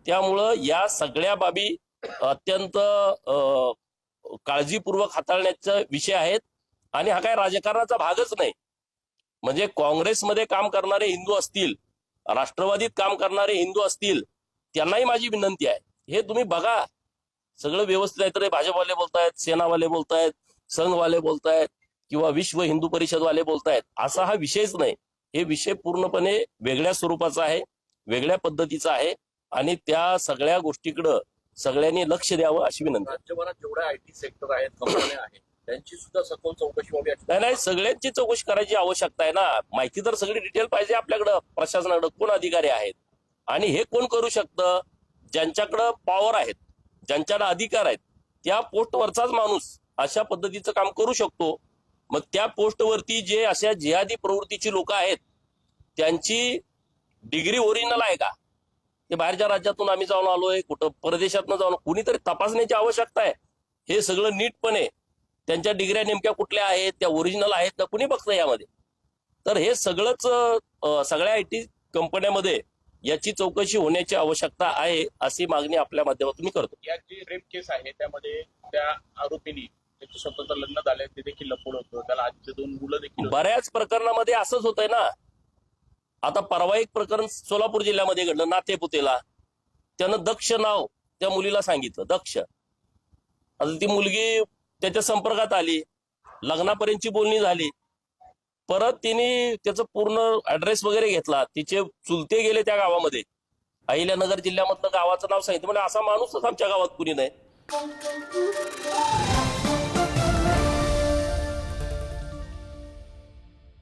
त्यामुळं या सगळ्या बाबी अत्यंत काळजीपूर्वक हाताळण्याचा विषय आहेत आणि हा काय राजकारणाचा भागच नाही। म्हणजे काँग्रेसमध्ये काम करणारे हिंदू असतील, राष्ट्रवादीत काम करणारे हिंदू असतील, त्यांनाही माझी विनंती आहे, हे तुम्ही बघा, सगळं व्यवस्थित आहे। तर भाजपवाले बोलतायत, सेनावाले बोलतायत, संघवाले बोलतायत किंवा विश्व हिंदू परिषदवाले बोलतायत, असा हा विषयच नाही। हे विषय पूर्णपणे वेगळ्या स्वरूपाचा आहे, वेगळ्या पद्धतीचा आहे आणि त्या सगळ्या गोष्टीकडे सगळ्यांनी लक्ष द्यावं अशी विनंती। राज्यभरात जेवढ्या आयटी सेक्टर आहेत, कंपन्या आहेत, त्यांची सुद्धा सखोल चौकशी व्हावी। नाही, सगळ्यांची चौकशी करायची आवश्यकता आहे ना। माहिती तर सगळी डिटेल पाहिजे आपल्याकडं, प्रशासनाकडे कोण अधिकारी आहेत आणि हे कोण करू शकतं, ज्यांच्याकडे पॉवर आहेत, ज्यांच्याकडे अधिकार आहेत, त्या पोस्टवरचाच माणूस अशा पद्धतीचं काम करू शकतो। मग त्या पोस्टवरती जे अशा जिहादी प्रवृत्तीची लोक आहेत, त्यांची डिग्री ओरिजिनल आहे का, ते बाहेरच्या राज्यातून आम्ही जाऊन आलोय, कुठं परदेशातून जाऊन, कुणीतरी तपासण्याची आवश्यकता आहे। हे सगळं नीटपणे त्यांच्या डिग्र्या नेमक्या कुठल्या आहेत, त्या ओरिजिनल आहेत का, कुणी बघतं यामध्ये। तर हे सगळंच सगळ्या आयटी कंपन्यांमध्ये याची चौकशी होण्याची आवश्यकता आहे, अशी मागणी आपल्या माध्यमातून मी करतो। या जी रेप केस आहे त्यामध्ये त्या आरोपींनी त्याचं स्वतंत्र लग्न झालंय ते देखील लपवलं होतं, त्याला आजचे 2 मुलं देखील। बऱ्याच प्रकरणामध्ये असंच होतंय ना। आता परवा एक प्रकरण सोलापूर जिल्ह्यामध्ये घडलं, नातेपुतेला त्यानं दक्ष नाव त्या मुलीला सांगितलं, दक्ष। आता ती मुलगी त्याच्या संपर्कात आली, लग्नापर्यंतची बोलणी झाली, परत तिने त्याचं पूर्ण ऍड्रेस वगैरे घेतला, तिचे चुलते गेले त्या गावामध्ये, अहिल्यानगर जिल्ह्यामधलं गावाचं नाव सांगितलं, म्हणजे असा माणूसच आमच्या गावात कुणी नाही।